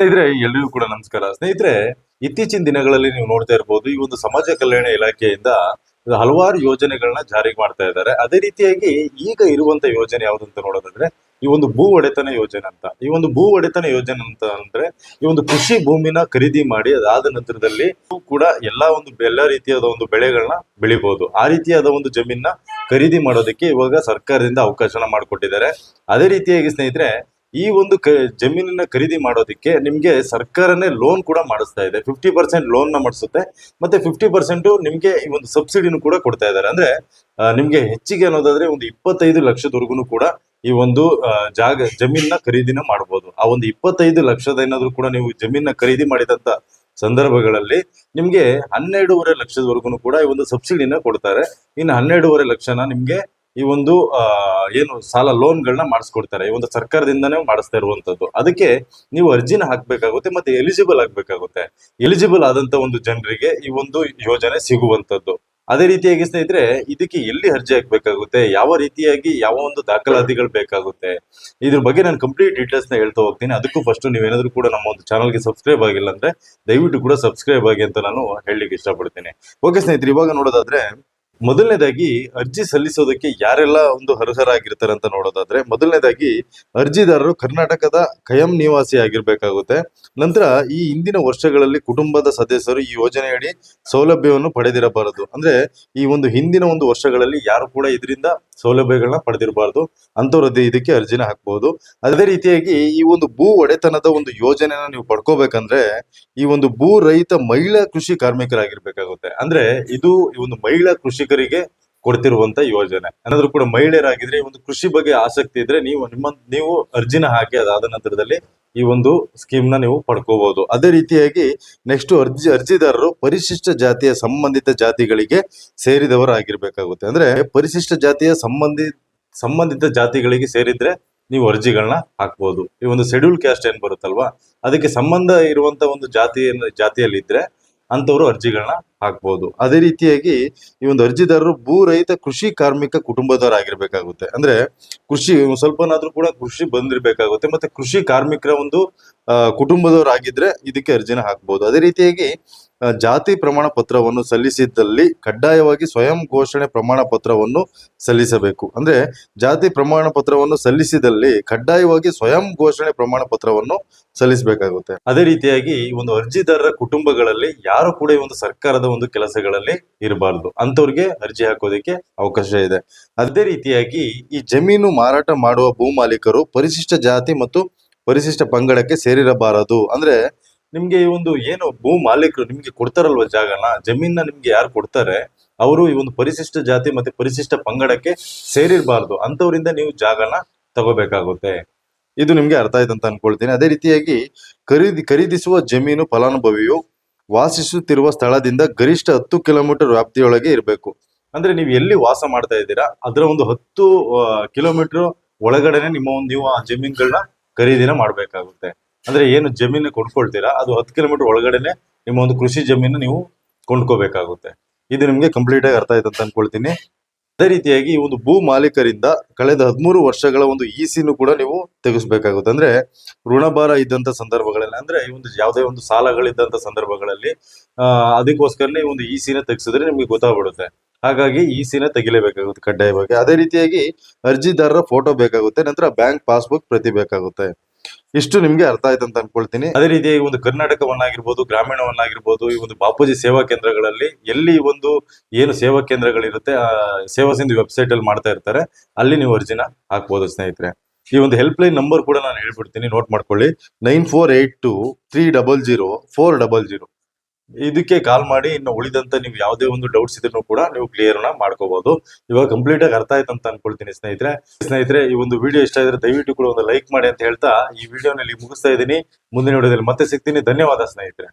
ಸ್ನೇಹಿತರೆ, ಎಲ್ರಿಗೂ ಕೂಡ ನಮಸ್ಕಾರ. ಸ್ನೇಹಿತರೆ, ಇತ್ತೀಚಿನ ದಿನಗಳಲ್ಲಿ ನೀವು ನೋಡ್ತಾ ಇರಬಹುದು, ಈ ಒಂದು ಸಮಾಜ ಕಲ್ಯಾಣ ಇಲಾಖೆಯಿಂದ ಹಲವಾರು ಯೋಜನೆಗಳನ್ನ ಜಾರಿಗೆ ಮಾಡ್ತಾ ಇದ್ದಾರೆ. ಅದೇ ರೀತಿಯಾಗಿ ಈಗ ಇರುವಂತ ಯೋಜನೆ ಯಾವ್ದಂತ ನೋಡೋದಾದ್ರೆ, ಈ ಒಂದು ಭೂ ಒಡೆತನ ಯೋಜನೆ ಅಂತ. ಈ ಒಂದು ಭೂ ಒಡೆತನ ಯೋಜನೆ ಅಂತ ಅಂದ್ರೆ, ಈ ಒಂದು ಕೃಷಿ ಭೂಮಿನ ಖರೀದಿ ಮಾಡಿ ಅದಾದ ನಂತರದಲ್ಲಿ ಕೂಡ ಎಲ್ಲಾ ರೀತಿಯಾದ ಒಂದು ಬೆಳೆಗಳನ್ನ ಬೆಳಿಬಹುದು. ಆ ರೀತಿಯಾದ ಒಂದು ಜಮೀನ ಖರೀದಿ ಮಾಡೋದಕ್ಕೆ ಇವಾಗ ಸರ್ಕಾರದಿಂದ ಅವಕಾಶನ ಮಾಡಿಕೊಟ್ಟಿದ್ದಾರೆ. ಅದೇ ರೀತಿಯಾಗಿ ಸ್ನೇಹಿತರೆ, ಈ ಒಂದು ಜಮೀನನ್ನ ಖರೀದಿ ಮಾಡೋದಕ್ಕೆ ನಿಮ್ಗೆ ಸರ್ಕಾರನೇ ಲೋನ್ ಕೂಡ ಮಾಡಿಸ್ತಾ ಇದೆ. 50% ಲೋನ್ ನ ಮಾಡಿಸುತ್ತೆ, ಮತ್ತೆ 50% ನಿಮ್ಗೆ ಈ ಒಂದು ಸಬ್ಸಿಡಿನೂ ಕೂಡ ಕೊಡ್ತಾ ಇದ್ದಾರೆ. ಅಂದ್ರೆ ನಿಮ್ಗೆ ಹೆಚ್ಚಿಗೆ ಅನ್ನೋದಾದ್ರೆ ಒಂದು 25 ಲಕ್ಷದವರೆಗೂ ಕೂಡ ಈ ಒಂದು ಜಮೀನ ಖರೀದಿನ ಮಾಡಬಹುದು. ಆ ಒಂದು 25 ಲಕ್ಷದ ಏನಾದ್ರು ಕೂಡ ನೀವು ಜಮೀನ ಖರೀದಿ ಮಾಡಿದಂತ ಸಂದರ್ಭಗಳಲ್ಲಿ ನಿಮ್ಗೆ 12.5 ಲಕ್ಷದವರೆಗೂ ಕೂಡ ಈ ಒಂದು ಸಬ್ಸಿಡಿನ ಕೊಡ್ತಾರೆ. ಇನ್ನು 12.5 ಲಕ್ಷನ ನಿಮ್ಗೆ ಈ ಒಂದು ಏನು ಸಾಲ ಲೋನ್ಗಳನ್ನ ಮಾಡಿಸ್ಕೊಡ್ತಾರೆ. ಈ ಒಂದು ಸರ್ಕಾರದಿಂದನೇ ಮಾಡಿಸ್ತಾ ಇರುವಂತದ್ದು. ಅದಕ್ಕೆ ನೀವು ಅರ್ಜಿನ ಹಾಕ್ಬೇಕಾಗುತ್ತೆ, ಮತ್ತೆ ಎಲಿಜಿಬಲ್ ಆಗ್ಬೇಕಾಗುತ್ತೆ. ಎಲಿಜಿಬಲ್ ಆದಂತ ಒಂದು ಜನರಿಗೆ ಈ ಒಂದು ಯೋಜನೆ ಸಿಗುವಂತದ್ದು. ಅದೇ ರೀತಿಯಾಗಿ ಸ್ನೇಹಿತರೆ, ಇದಕ್ಕೆ ಎಲ್ಲಿ ಅರ್ಜಿ ಹಾಕ್ಬೇಕಾಗುತ್ತೆ, ಯಾವ ರೀತಿಯಾಗಿ ಯಾವ ಒಂದು ದಾಖಲಾತಿಗಳು ಬೇಕಾಗುತ್ತೆ, ಇದ್ರ ಬಗ್ಗೆ ನಾನು ಕಂಪ್ಲೀಟ್ ಡೀಟೇಲ್ಸ್ ನ ಹೇಳ್ತಾ ಹೋಗ್ತೀನಿ. ಅದಕ್ಕೂ ಫಸ್ಟ್ ನೀವೇನಾದ್ರೂ ಕೂಡ ನಮ್ಮ ಒಂದು ಚಾನಲ್ಗೆ ಸಬ್ಸ್ಕ್ರೈಬ್ ಆಗಿಲ್ಲ ಅಂದ್ರೆ ದಯವಿಟ್ಟು ಕೂಡ ಸಬ್ಸ್ಕ್ರೈಬ್ ಆಗಿ ಅಂತ ನಾನು ಹೇಳಲಿಕ್ಕೆ ಇಷ್ಟಪಡ್ತೀನಿ. ಓಕೆ ಸ್ನೇಹಿತರೆ, ಇವಾಗ ನೋಡೋದಾದ್ರೆ ಮೊದಲನೇದಾಗಿ ಅರ್ಜಿ ಸಲ್ಲಿಸೋದಕ್ಕೆ ಯಾರೆಲ್ಲ ಒಂದು ಅರ್ಹರಾಗಿರ್ತಾರೆ ಅಂತ ನೋಡೋದಾದ್ರೆ, ಮೊದಲನೇದಾಗಿ ಅರ್ಜಿದಾರರು ಕರ್ನಾಟಕದ ಖಾಯಂ ನಿವಾಸಿ ಆಗಿರ್ಬೇಕಾಗುತ್ತೆ. ನಂತರ ಈ ಹಿಂದಿನ ವರ್ಷಗಳಲ್ಲಿ ಕುಟುಂಬದ ಸದಸ್ಯರು ಈ ಯೋಜನೆಯಡಿ ಸೌಲಭ್ಯವನ್ನು ಪಡೆದಿರಬಾರದು. ಅಂದ್ರೆ ಈ ಒಂದು ಹಿಂದಿನ ಒಂದು ವರ್ಷಗಳಲ್ಲಿ ಯಾರು ಕೂಡ ಇದರಿಂದ ಸೌಲಭ್ಯಗಳನ್ನ ಪಡೆದಿರಬಾರದು, ಅಂತವ್ರದ್ದು ಇದಕ್ಕೆ ಅರ್ಜಿನ ಹಾಕ್ಬಹುದು. ಅದೇ ರೀತಿಯಾಗಿ ಈ ಒಂದು ಭೂ ಒಡೆತನದ ಒಂದು ಯೋಜನೆನ ನೀವು ಪಡ್ಕೋಬೇಕಂದ್ರೆ ಈ ಒಂದು ಭೂ ರಹಿತ ಮಹಿಳಾ ಕೃಷಿ ಕಾರ್ಮಿಕರಾಗಿರ್ಬೇಕಾಗುತ್ತೆ. ಅಂದ್ರೆ ಇದು ಈ ಒಂದು ಮಹಿಳಾ ಕೃಷಿಕರಿಗೆ ಕೊಡ್ತಿರುವಂತ ಯೋಜನೆ. ಏನಾದ್ರೂ ಕೂಡ ಮಹಿಳೆಯರಾಗಿದ್ರೆ ಈ ಒಂದು ಕೃಷಿ ಬಗ್ಗೆ ಆಸಕ್ತಿ ಇದ್ರೆ ನೀವು ಅರ್ಜಿನ ಹಾಕಿ ಅದಾದ ನಂತರದಲ್ಲಿ ಈ ಒಂದು ಸ್ಕೀಮ್ ನ ನೀವು ಪಡ್ಕೋಬಹುದು. ಅದೇ ರೀತಿಯಾಗಿ ನೆಕ್ಸ್ಟ್ ಅರ್ಜಿದಾರರು ಪರಿಶಿಷ್ಟ ಜಾತಿಯ ಸಂಬಂಧಿತ ಜಾತಿಗಳಿಗೆ ಸೇರಿದವರಾಗಿರ್ಬೇಕಾಗುತ್ತೆ. ಅಂದ್ರೆ ಪರಿಶಿಷ್ಟ ಜಾತಿಯ ಸಂಬಂಧಿತ ಜಾತಿಗಳಿಗೆ ಸೇರಿದ್ರೆ ನೀವು ಅರ್ಜಿಗಳನ್ನ ಹಾಕ್ಬೋದು. ಈ ಒಂದು ಶೆಡ್ಯೂಲ್ ಕ್ಯಾಸ್ಟ್ ಏನ್ ಬರುತ್ತಲ್ವಾ, ಅದಕ್ಕೆ ಸಂಬಂಧ ಇರುವಂತ ಒಂದು ಜಾತಿಯಲ್ಲಿ ಇದ್ರೆ ಅಂತವ್ರು ಅರ್ಜಿಗಳನ್ನ ಹಾಕ್ಬೋದು. ಅದೇ ರೀತಿಯಾಗಿ ಈ ಒಂದು ಅರ್ಜಿದಾರರು ಭೂ ರಹಿತ ಕೃಷಿ ಕಾರ್ಮಿಕ ಕುಟುಂಬದವರಾಗಿರ್ಬೇಕಾಗುತ್ತೆ. ಅಂದ್ರೆ ಕೃಷಿ ಸ್ವಲ್ಪನಾದ್ರೂ ಕೂಡ ಕೃಷಿ ಬಂದಿರ್ಬೇಕಾಗುತ್ತೆ, ಮತ್ತೆ ಕೃಷಿ ಕಾರ್ಮಿಕರ ಒಂದು ಕುಟುಂಬದವರಾಗಿದ್ರೆ ಇದಕ್ಕೆ ಅರ್ಜಿನ ಹಾಕ್ಬೋದು. ಅದೇ ರೀತಿಯಾಗಿ ಜಾತಿ ಪ್ರಮಾಣ ಪತ್ರವನ್ನು ಸಲ್ಲಿಸಿದ್ದಲ್ಲಿ ಕಡ್ಡಾಯವಾಗಿ ಸ್ವಯಂ ಘೋಷಣೆ ಪ್ರಮಾಣ ಪತ್ರವನ್ನು ಸಲ್ಲಿಸಬೇಕು. ಅಂದ್ರೆ ಜಾತಿ ಪ್ರಮಾಣ ಪತ್ರವನ್ನು ಸಲ್ಲಿಸಿದಲ್ಲಿ ಕಡ್ಡಾಯವಾಗಿ ಸ್ವಯಂ ಘೋಷಣೆ ಪ್ರಮಾಣ ಪತ್ರವನ್ನು ಸಲ್ಲಿಸಬೇಕಾಗುತ್ತೆ. ಅದೇ ರೀತಿಯಾಗಿ ಈ ಒಂದು ಅರ್ಜಿದಾರರ ಕುಟುಂಬಗಳಲ್ಲಿ ಯಾರು ಕೂಡ ಈ ಒಂದು ಸರ್ಕಾರದ ಒಂದು ಕೆಲಸಗಳಲ್ಲಿ ಇರಬಾರ್ದು, ಅಂತವ್ರಿಗೆ ಅರ್ಜಿ ಹಾಕೋದಕ್ಕೆ ಅವಕಾಶ ಇದೆ. ಅದೇ ರೀತಿಯಾಗಿ ಈ ಜಮೀನು ಮಾರಾಟ ಮಾಡುವ ಭೂ ಮಾಲೀಕರು ಪರಿಶಿಷ್ಟ ಜಾತಿ ಮತ್ತು ಪರಿಶಿಷ್ಟ ಪಂಗಡಕ್ಕೆ ಸೇರಿರಬಾರದು. ಅಂದ್ರೆ ನಿಮ್ಗೆ ಈ ಒಂದು ಏನು ಭೂ ಮಾಲೀಕರು ನಿಮ್ಗೆ ಕೊಡ್ತಾರಲ್ವ ಜಮೀನ ನಿಮ್ಗೆ ಯಾರು ಕೊಡ್ತಾರೆ ಅವರು ಈ ಒಂದು ಪರಿಶಿಷ್ಟ ಜಾತಿ ಮತ್ತೆ ಪರಿಶಿಷ್ಟ ಪಂಗಡಕ್ಕೆ ಸೇರಿರಬಾರ್ದು. ಅಂತವರಿಂದ ನೀವು ಜಾಗನ ತಗೋಬೇಕಾಗುತ್ತೆ. ಇದು ನಿಮ್ಗೆ ಅರ್ಥ ಆಯ್ತು ಅಂತ ಅನ್ಕೊಳ್ತೀನಿ. ಅದೇ ರೀತಿಯಾಗಿ ಖರೀದಿಸುವ ಜಮೀನು ಫಲಾನುಭವಿಯು ವಾಸಿಸುತ್ತಿರುವ ಸ್ಥಳದಿಂದ ಗರಿಷ್ಠ 10 ಕಿಲೋಮೀಟರ್ ವ್ಯಾಪ್ತಿಯೊಳಗೆ ಇರಬೇಕು. ಅಂದ್ರೆ ನೀವು ಎಲ್ಲಿ ವಾಸ ಮಾಡ್ತಾ ಇದ್ದೀರಾ ಅದರ ಒಂದು 10 ಕಿಲೋಮೀಟರ್ ಒಳಗಡೆನೆ ನೀವು ಆ ಜಮೀನುಗಳನ್ನ ಖರೀದಿನ ಮಾಡ್ಬೇಕಾಗುತ್ತೆ. ಅಂದ್ರೆ ಏನು ಜಮೀನು ಕೊಂಡ್ಕೊಳ್ತೀರಾ ಅದು 10 ಕಿಲೋಮೀಟರ್ ಒಳಗಡೆನೆ ನಿಮ್ಮ ಒಂದು ಕೃಷಿ ಜಮೀನು ನೀವು ಕೊಂಡ್ಕೋಬೇಕಾಗುತ್ತೆ. ಇದು ನಿಮ್ಗೆ ಕಂಪ್ಲೀಟ್ ಆಗಿ ಅರ್ಥ ಆಯ್ತು ಅಂತ ಅನ್ಕೊಳ್ತೀನಿ. ಅದೇ ರೀತಿಯಾಗಿ ಈ ಒಂದು ಭೂ ಮಾಲೀಕರಿಂದ ಕಳೆದ 13 ವರ್ಷಗಳ ಒಂದು ಇಸಿನೂ ಕೂಡ ನೀವು ತೆಗೆಸಬೇಕಾಗುತ್ತೆ. ಅಂದ್ರೆ ಋಣಭಾರ ಇದ್ದಂತ ಸಂದರ್ಭಗಳಲ್ಲಿ, ಅಂದ್ರೆ ಈ ಒಂದು ಯಾವುದೇ ಒಂದು ಸಾಲಗಳಿದ್ದಂತ ಸಂದರ್ಭಗಳಲ್ಲಿ ಅದಕ್ಕೋಸ್ಕರನೇ ಈ ಒಂದು ಇಸಿನ ತೆಗೆಸಿದ್ರೆ ನಿಮ್ಗೆ ಗೊತ್ತಾಗ್ಬಿಡುತ್ತೆ. ಹಾಗಾಗಿ ಇಸಿನ ತೆಗಿಲೇಬೇಕಾಗುತ್ತೆ ಕಡ್ಡಾಯವಾಗಿ. ಅದೇ ರೀತಿಯಾಗಿ ಅರ್ಜಿದಾರರ ಫೋಟೋ ಬೇಕಾಗುತ್ತೆ, ನಂತರ ಬ್ಯಾಂಕ್ ಪಾಸ್ಬುಕ್ ಪ್ರತಿ ಬೇಕಾಗುತ್ತೆ. ಇಷ್ಟು ನಿಮ್ಗೆ ಅರ್ಥ ಆಯ್ತು ಅಂತ ಅನ್ಕೊಳ್ತೀನಿ. ಅದೇ ರೀತಿಯಾಗಿ ಒಂದು ಕರ್ನಾಟಕವನ್ನಾಗಿರ್ಬೋದು, ಗ್ರಾಮೀಣವನ್ನಾಗಿರ್ಬೋದು, ಈ ಒಂದು ಬಾಪೂಜಿ ಸೇವಾ ಕೇಂದ್ರಗಳಲ್ಲಿ ಎಲ್ಲಿ ಒಂದು ಏನು ಸೇವಾ ಕೇಂದ್ರಗಳಿರುತ್ತೆ ಆ ಸೇವಾ ಸಿಂಧು ವೆಬ್ಸೈಟ್ ಅಲ್ಲಿ ಮಾಡ್ತಾ ಇರ್ತಾರೆ, ಅಲ್ಲಿ ನೀವು ಅರ್ಜಿನ ಹಾಕ್ಬೋದು ಸ್ನೇಹಿತರೆ. ಈ ಒಂದು ಹೆಲ್ಪ್ ಲೈನ್ ನಂಬರ್ ಕೂಡ ನಾನು ಹೇಳ್ಬಿಡ್ತೀನಿ, ನೋಟ್ ಮಾಡ್ಕೊಳ್ಳಿ. 9482300400. ಇದಕ್ಕೆ ಕಾಲ್ ಮಾಡಿ ಇನ್ನು ಉಳಿದಂತ ನೀವು ಯಾವುದೇ ಒಂದು ಡೌಟ್ಸ್ ಇದ್ರೂ ಕೂಡ ನೀವು ಕ್ಲಿಯರ್ ಮಾಡ್ಕೋಬಹುದು. ಇವಾಗ ಕಂಪ್ಲೀಟ್ ಆಗಿ ಅರ್ಥ ಆಯ್ತು ಅಂತ ಅನ್ಕೊಳ್ತೀನಿ ಸ್ನೇಹಿತರೆ. ಈ ಒಂದು ವಿಡಿಯೋ ಇಷ್ಟ ಇದ್ರೆ ದಯವಿಟ್ಟು ಕೂಡ ಒಂದು ಲೈಕ್ ಮಾಡಿ ಅಂತ ಹೇಳ್ತಾ ಈ ವಿಡಿಯೋನಲ್ಲಿ ಮುಗಿಸ್ತಾ ಇದ್ದೀನಿ. ಮುಂದಿನ ವಿಡಿಯೋದಲ್ಲಿ ಮತ್ತೆ ಸಿಗ್ತೀನಿ. ಧನ್ಯವಾದ ಸ್ನೇಹಿತರೆ.